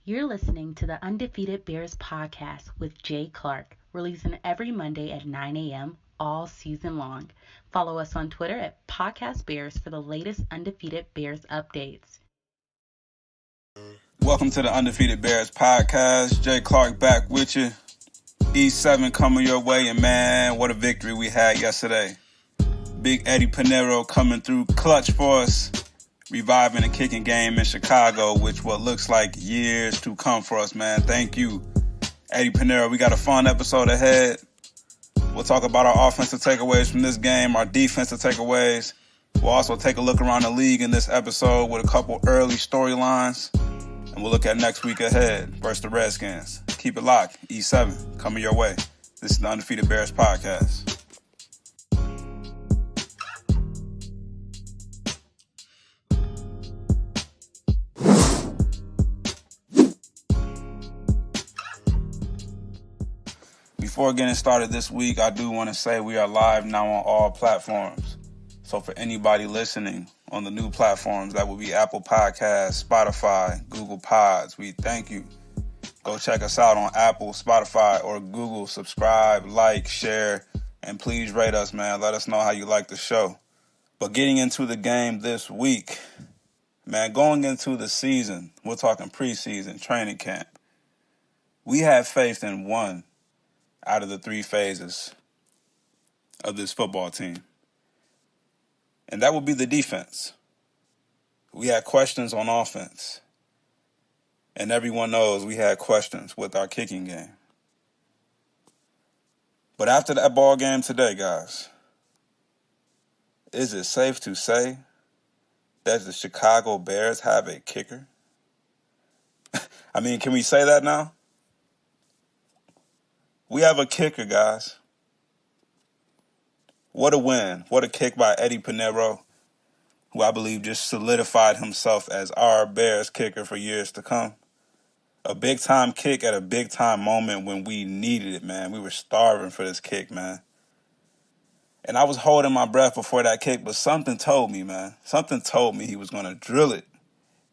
You're listening to the Undefeated Bears podcast with Jay Clark, releasing every Monday at 9 a.m. all season long. Follow us on Twitter at Podcast Bears for the latest Undefeated Bears updates. Welcome to the Undefeated Bears podcast. Jay Clark back with you. E7 coming your way, and man, what a victory we had yesterday. Big Eddy Pineiro coming through clutch for us, reviving a kicking game in Chicago, which what looks like years to come for us, man. Thank you, Eddy Pineiro. We got a fun episode ahead. We'll talk about our offensive takeaways from this game, our defensive takeaways. We'll also take a look around the league in this episode with a couple early storylines. And we'll look at next week ahead versus the Redskins. Keep it locked. E7 coming your way. This is the Undefeated Bears podcast. Before getting started this week, I do want to say we are live now on all platforms. So for anybody listening on the new platforms, that will be Apple Podcasts, Spotify, Google Pods. We thank you. Go check us out on Apple, Spotify, or Google. Subscribe, like, share, and please rate us, man. Let us know how you like the show. But getting into the game this week, man, going into the season, we're talking preseason, training camp. We have faith in one out of the three phases of this football team. And that would be the defense. We had questions on offense. And everyone knows we had questions with our kicking game. But after that ball game today, guys, is it safe to say that the Chicago Bears have a kicker? I mean, can we say that now? We have a kicker, guys. What a win. What a kick by Eddy Pineiro, who I believe just solidified himself as our Bears kicker for years to come. A big-time kick at a big-time moment when we needed it, man. We were starving for this kick, man. And I was holding my breath before that kick, but something told me, man. Something told me he was going to drill it.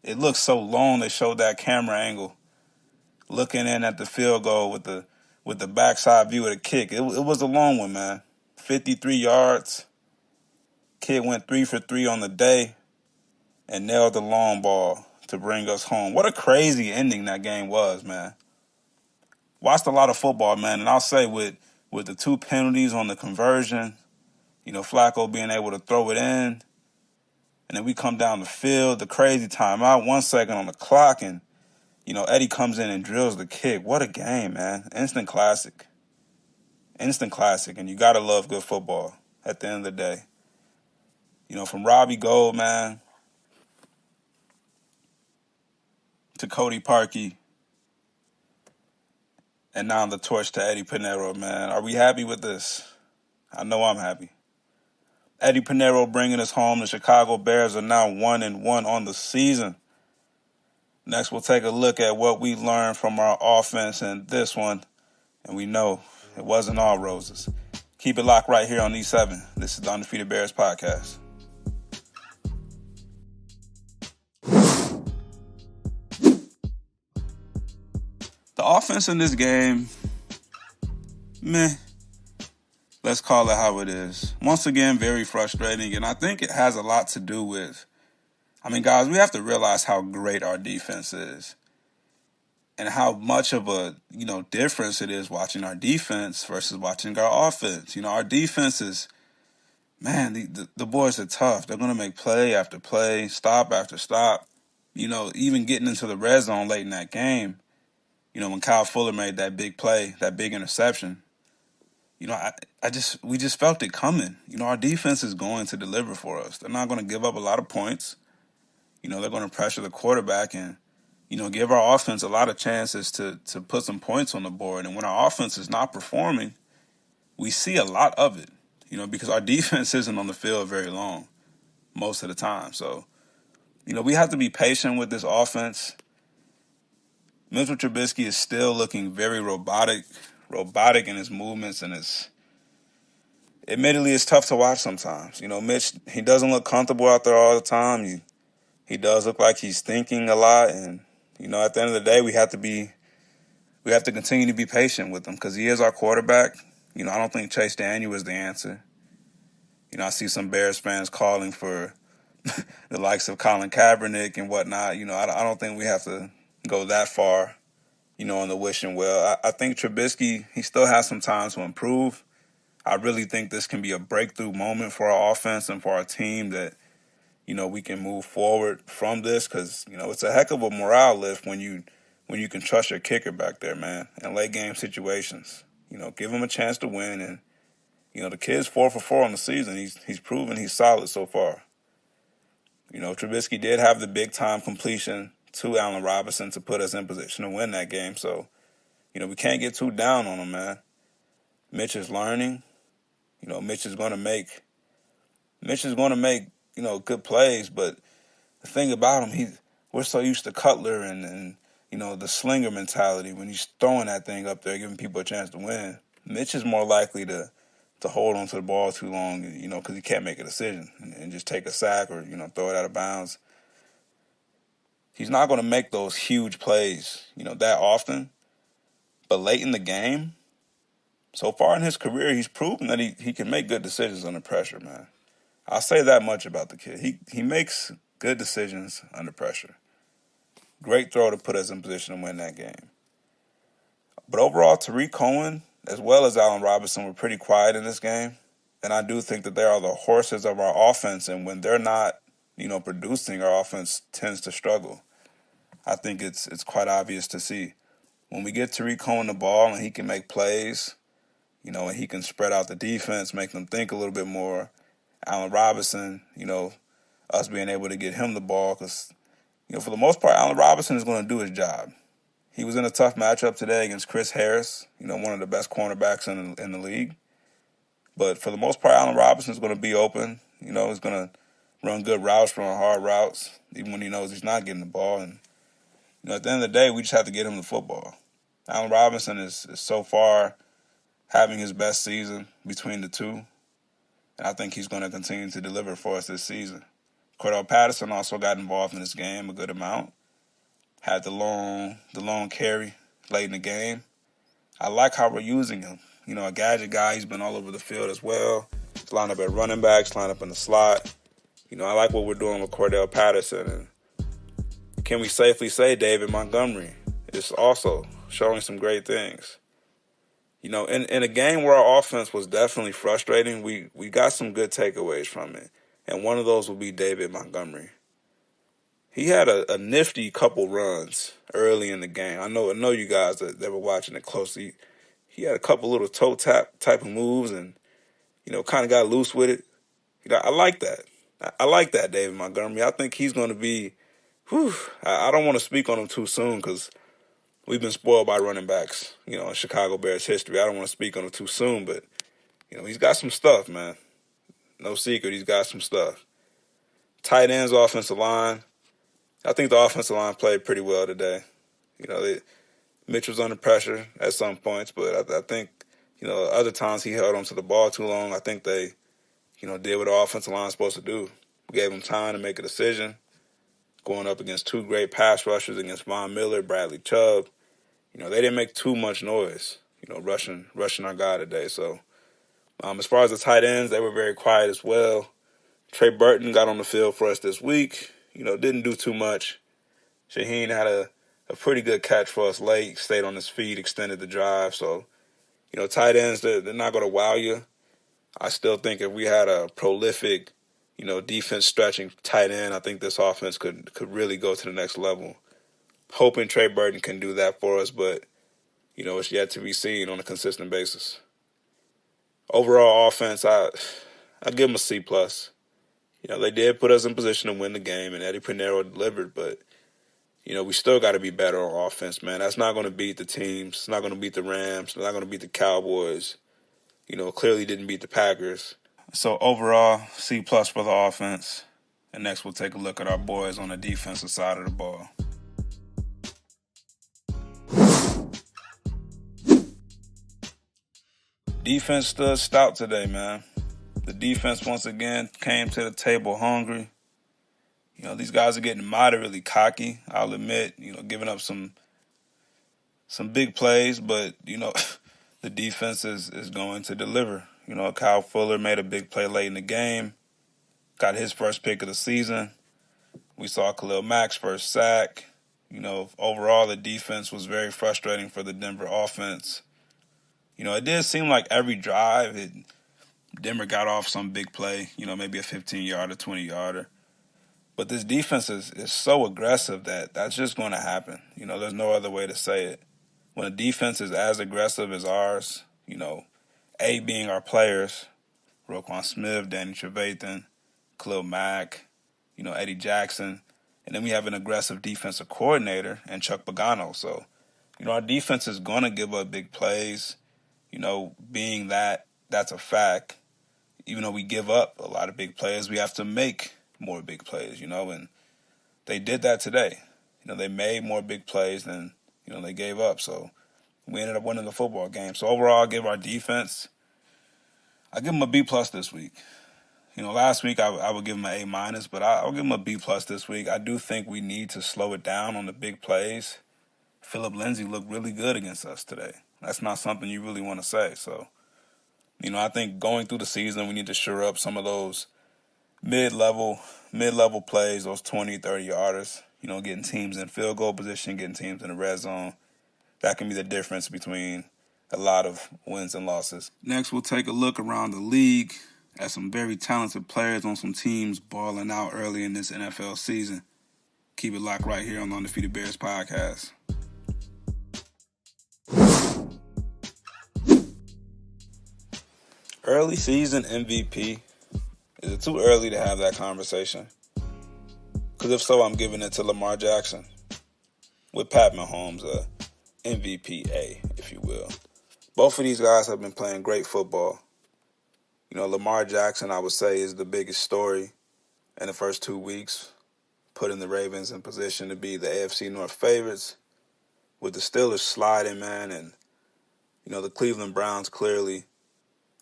It looked so long. They showed that camera angle, looking in at the field goal with the backside view of the kick. It was a long one, man. 53 yards. Kid went 3 for 3 on the day and nailed the long ball to bring us home. What a crazy ending that game was, man. Watched a lot of football, man, and I'll say with the 2 penalties on the conversion, Flacco being able to throw it in, and then we come down the field, the crazy timeout, 1 second on the clock, and, Eddy comes in and drills the kick. What a game, man. Instant classic. Instant classic, and you got to love good football at the end of the day. From Robbie Gould, man, to Cody Parkey, and now the torch to Eddy Pineiro, man. Are we happy with this? I know I'm happy. Eddy Pineiro bringing us home. The Chicago Bears are now 1-1 on the season. Next, we'll take a look at what we learned from our offense in this one, and we know it wasn't all roses. Keep it locked right here on E7. This is the Undefeated Bears podcast. The offense in this game, meh. Let's call it how it is. Once again, very frustrating, and I think it has a lot to do with, guys, we have to realize how great our defense is and how much of a, difference it is watching our defense versus watching our offense. Our defense is, man, the boys are tough. They're going to make play after play, stop after stop. Even getting into the red zone late in that game, when Kyle Fuller made that big play, that big interception, we just felt it coming. Our defense is going to deliver for us. They're not going to give up a lot of points. They're going to pressure the quarterback and, give our offense a lot of chances to put some points on the board. And when our offense is not performing, we see a lot of it, because our defense isn't on the field very long most of the time. So, we have to be patient with this offense. Mitchell Trubisky is still looking very robotic in his movements, and admittedly, it's tough to watch sometimes. Mitch, he doesn't look comfortable out there all the time. He does look like he's thinking a lot, and At the end of the day, we have to continue to be patient with him because he is our quarterback. I don't think Chase Daniel is the answer. I see some Bears fans calling for the likes of Colin Kaepernick and whatnot. I don't think we have to go that far, in the wishing well. I think Trubisky, he still has some time to improve. I really think this can be a breakthrough moment for our offense and for our team that, we can move forward from this because, it's a heck of a morale lift when you can trust your kicker back there, man, in late game situations. Give him a chance to win. And, the kid's 4 for 4 on the season. He's proven he's solid so far. Trubisky did have the big-time completion to Allen Robinson to put us in position to win that game. So, we can't get too down on him, man. Mitch is learning. Mitch is going to make, good plays. But the thing about him, we're so used to Cutler and the slinger mentality when he's throwing that thing up there, giving people a chance to win. Mitch is more likely to hold on to the ball too long, because he can't make a decision and just take a sack or, throw it out of bounds. He's not going to make those huge plays, that often. But late in the game, so far in his career, he's proven that he can make good decisions under pressure, man. I'll say that much about the kid. He makes good decisions under pressure. Great throw to put us in position to win that game. But overall, Tariq Cohen, as well as Allen Robinson, were pretty quiet in this game. And I do think that they are the horses of our offense. And when they're not, producing, our offense tends to struggle. I think it's quite obvious to see. When we get Tariq Cohen the ball and he can make plays, and he can spread out the defense, make them think a little bit more. Allen Robinson, us being able to get him the ball because, for the most part, Allen Robinson is going to do his job. He was in a tough matchup today against Chris Harris, one of the best cornerbacks in the league. But for the most part, Allen Robinson is going to be open. He's going to run good routes, run hard routes, even when he knows he's not getting the ball. And, at the end of the day, we just have to get him the football. Allen Robinson is so far having his best season between the two. And I think he's going to continue to deliver for us this season. Cordell Patterson also got involved in this game a good amount. Had the long carry late in the game. I like how we're using him. A gadget guy. He's been all over the field as well. He's lined up at running backs, lined up in the slot. I like what we're doing with Cordell Patterson. And can we safely say David Montgomery is also showing some great things? In a game where our offense was definitely frustrating, we got some good takeaways from it. And one of those will be David Montgomery. He had a nifty couple runs early in the game. I know you guys that were watching it closely. He had a couple little toe tap type of moves and, kind of got loose with it. I like that. I like that, David Montgomery. I think he's going to be, I don't want to speak on him too soon because we've been spoiled by running backs, in Chicago Bears history. I don't want to speak on him too soon, but, he's got some stuff, man. No secret, he's got some stuff. Tight ends, offensive line. I think the offensive line played pretty well today. Mitch was under pressure at some points, but I think, other times he held on to the ball too long. I think they, did what the offensive line is supposed to do. We gave him time to make a decision. Going up against two great pass rushers against Von Miller, Bradley Chubb. They didn't make too much noise, rushing our guy today. So as far as the tight ends, they were very quiet as well. Trey Burton got on the field for us this week. Didn't do too much. Shaheen had a pretty good catch for us late, stayed on his feet, extended the drive. So, tight ends, they're not going to wow you. I still think if we had a prolific, defense stretching tight end, I think this offense could really go to the next level. Hoping Trey Burton can do that for us, but, it's yet to be seen on a consistent basis. Overall offense, I give them a C+. They did put us in position to win the game, and Eddy Pineiro delivered, but, we still got to be better on offense, man. That's not going to beat the teams. It's not going to beat the Rams. It's not going to beat the Cowboys. Clearly didn't beat the Packers. So overall, C+ for the offense. And next we'll take a look at our boys on the defensive side of the ball. Defense stood stout today, man. The defense once again came to the table hungry. These guys are getting moderately cocky, I'll admit, giving up some big plays, but, the defense is going to deliver. Kyle Fuller made a big play late in the game, got his first pick of the season. We saw Khalil Mack's first sack. Overall, the defense was very frustrating for the Denver offense. It did seem like every drive, Denver got off some big play, maybe a 15-yarder, 20-yarder. But this defense is so aggressive that's just going to happen. There's no other way to say it. When a defense is as aggressive as ours, A, being our players, Roquan Smith, Danny Trevathan, Khalil Mack, Eddie Jackson, and then we have an aggressive defensive coordinator and Chuck Pagano. So, our defense is going to give up big plays. Being that's a fact. Even though we give up a lot of big plays, we have to make more big plays, and they did that today. They made more big plays than, they gave up. So we ended up winning the football game. So overall, I give our defense, I give them a B+ this week. Last week I would give them an A-, but I'll give them a B+ this week. I do think we need to slow it down on the big plays. Phillip Lindsay looked really good against us today. That's not something you really want to say. So, I think going through the season, we need to shore up some of those mid-level plays, those 20, 30-yarders, getting teams in field goal position, getting teams in the red zone. That can be the difference between a lot of wins and losses. Next, we'll take a look around the league at some very talented players on some teams balling out early in this NFL season. Keep it locked right here on the Undefeated Bears podcast. Early season MVP. Is it too early to have that conversation? Because if so, I'm giving it to Lamar Jackson. With Pat Mahomes, MVP A, if you will. Both of these guys have been playing great football. Lamar Jackson, I would say, is the biggest story in the first 2 weeks, putting the Ravens in position to be the AFC North favorites, with the Steelers sliding, man, and, the Cleveland Browns clearly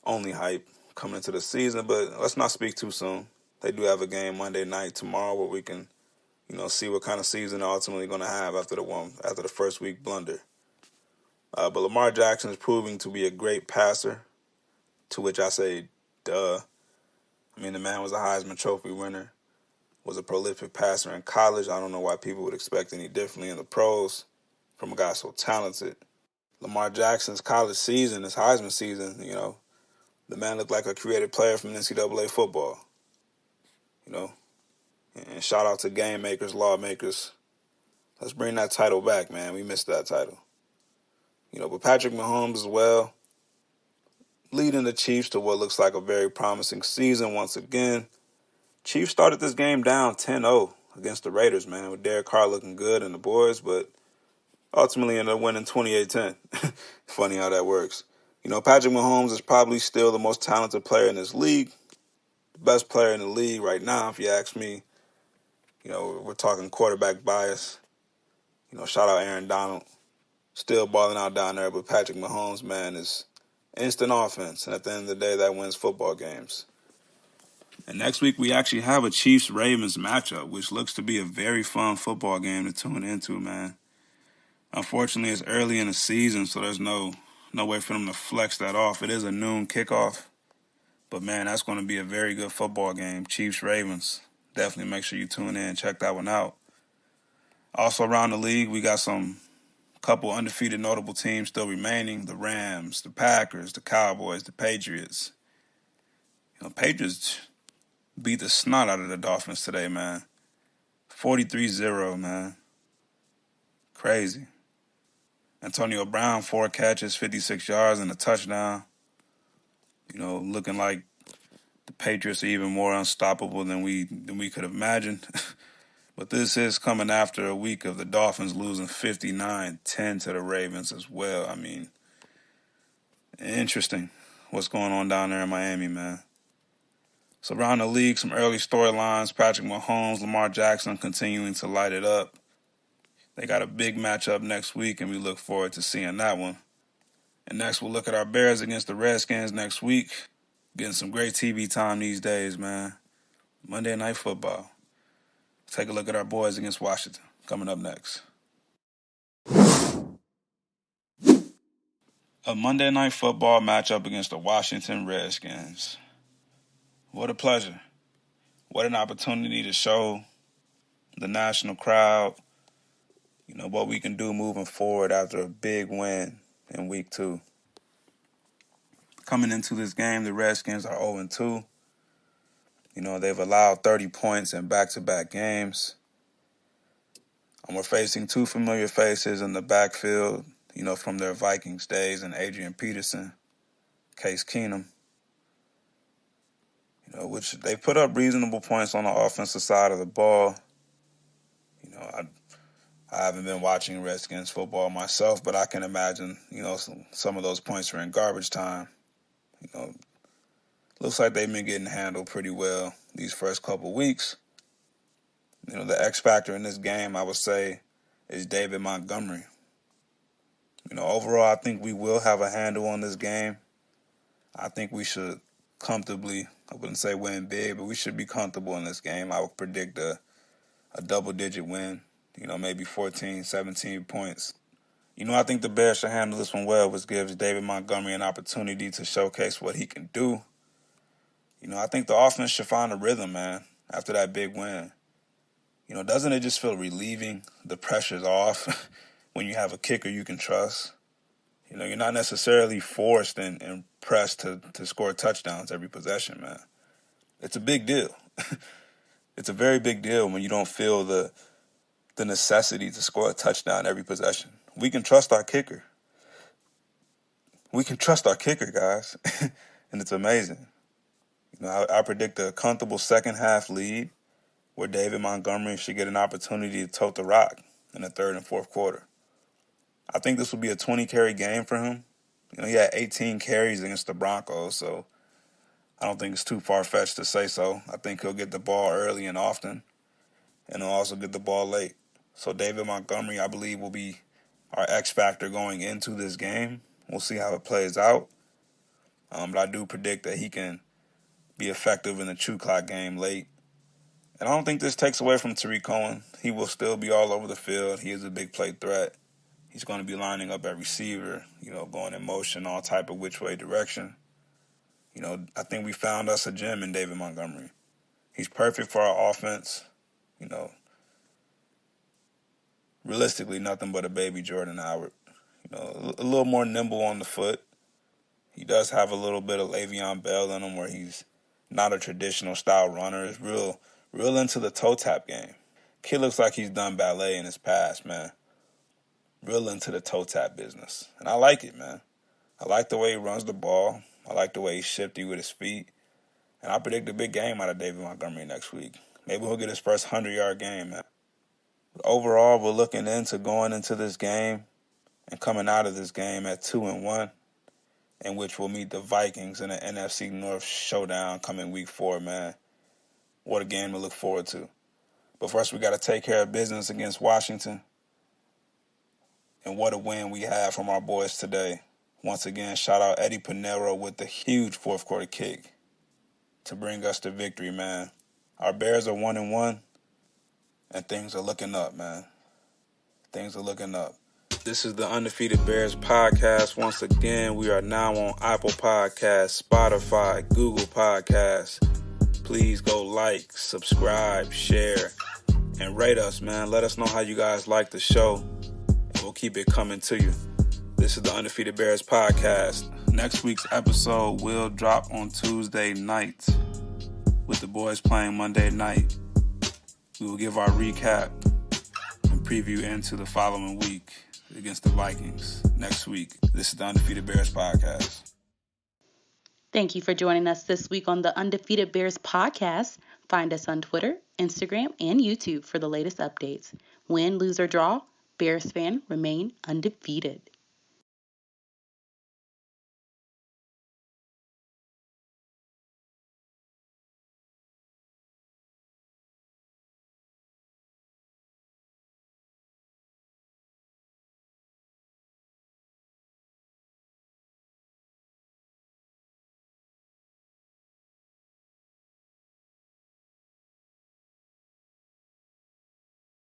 only hype coming into the season, but let's not speak too soon. They do have a game Monday night tomorrow where we can, see what kind of season they're ultimately going to have after the first week blunder. But Lamar Jackson is proving to be a great passer, to which I say, duh. The man was a Heisman Trophy winner, was a prolific passer in college. I don't know why people would expect any differently in the pros from a guy so talented. Lamar Jackson's college season, his Heisman season, the man looked like a creative player from NCAA football, And shout out to game makers, lawmakers. Let's bring that title back, man. We missed that title. But Patrick Mahomes as well, leading the Chiefs to what looks like a very promising season once again. Chiefs started this game down 10-0 against the Raiders, man, with Derek Carr looking good and the boys, but ultimately ended up winning 28-10. Funny how that works. Patrick Mahomes is probably still the most talented player in this league, the best player in the league right now, if you ask me. We're talking quarterback bias. Shout out Aaron Donald. Still balling out down there, but Patrick Mahomes, man, is instant offense. And at the end of the day, that wins football games. And next week, we actually have a Chiefs-Ravens matchup, which looks to be a very fun football game to tune into, man. Unfortunately, it's early in the season, so there's no way for them to flex that off. It is a noon kickoff. But, man, that's going to be a very good football game. Chiefs-Ravens. Definitely make sure you tune in and check that one out. Also around the league, we got some couple undefeated notable teams still remaining. The Rams, the Packers, the Cowboys, the Patriots. Patriots beat the snot out of the Dolphins today, man. 43-0, man. Crazy. Antonio Brown, 4 catches, 56 yards, and a touchdown. Looking like the Patriots are even more unstoppable than we could have imagined. But this is coming after a week of the Dolphins losing 59-10 to the Ravens as well. Interesting what's going on down there in Miami, man. So around the league, some early storylines. Patrick Mahomes, Lamar Jackson continuing to light it up. They got a big matchup next week, and we look forward to seeing that one. And next, we'll look at our Bears against the Redskins next week. Getting some great TV time these days, man. Monday Night Football. Take a look at our boys against Washington coming up next. A Monday Night Football matchup against the Washington Redskins. What a pleasure. What an opportunity to show the national crowd, what we can do moving forward after a big win in week 2. Coming into this game, the Redskins are 0-2. They've allowed 30 points in back-to-back games. And we're facing 2 familiar faces in the backfield, from their Vikings days, and Adrian Peterson, Case Keenum, which they put up reasonable points on the offensive side of the ball. I haven't been watching Redskins football myself, but I can imagine, some of those points are in garbage time. Looks like they've been getting handled pretty well these first couple weeks. The X factor in this game, I would say, is David Montgomery. Overall, I think we will have a handle on this game. I think we should comfortably, I wouldn't say win big, but we should be comfortable in this game. I would predict a double-digit win, maybe 14, 17 points. I think the Bears should handle this one well, which gives David Montgomery an opportunity to showcase what he can do. I think the offense should find a rhythm, man, after that big win. Doesn't it just feel relieving? The pressure's off when you have a kicker you can trust. You're not necessarily forced and pressed to score touchdowns every possession, man. It's a big deal. It's a very big deal when you don't feel the necessity to score a touchdown every possession. We can trust our kicker. We can trust our kicker, guys. And it's amazing. I predict a comfortable second-half lead where David Montgomery should get an opportunity to tote the rock in the third and fourth quarter. I think this will be a 20-carry game for him. He had 18 carries against the Broncos, so I don't think it's too far-fetched to say so. I think he'll get the ball early and often, and he'll also get the ball late. So David Montgomery, I believe, will be our X factor going into this game. We'll see how it plays out. But I do predict that he can be effective in the true clock game late. And I don't think this takes away from Tariq Cohen. He will still be all over the field. He is a big play threat. He's going to be lining up at receiver, going in motion, all type of which way direction. I think we found us a gem in David Montgomery. He's perfect for our offense. Realistically, nothing but a baby Jordan Howard. A little more nimble on the foot. He does have a little bit of Le'Veon Bell in him where he's not a traditional style runner. He's real into the toe tap game. Kid looks like he's done ballet in his past, man. Real into the toe tap business. And I like it, man. I like the way he runs the ball. I like the way he's shifty with his feet. And I predict a big game out of David Montgomery next week. Maybe he'll get his first 100-yard game, man. But overall, we're looking into going into this game and coming out of this game at 2-1, in which we'll meet the Vikings in the NFC North showdown coming week 4, man. What a game to look forward to. But first, we got to take care of business against Washington. And what a win we had from our boys today. Once again, shout out Eddy Pineiro with the huge fourth quarter kick to bring us the victory, man. Our Bears are 1-1, and things are looking up, man. Things are looking up. This is the Undefeated Bears podcast. Once again, we are now on Apple Podcasts, Spotify, Google Podcasts. Please go like, subscribe, share, and rate us, man. Let us know how you guys like the show, and we'll keep it coming to you. This is the Undefeated Bears podcast. Next week's episode will drop on Tuesday night with the boys playing Monday night. We will give our recap and preview into the following week against the Vikings next week. This is the Undefeated Bears podcast. Thank you for joining us this week on the Undefeated Bears podcast. Find us on Twitter, Instagram, and YouTube for the latest updates. Win, lose, or draw, Bears fan remain undefeated.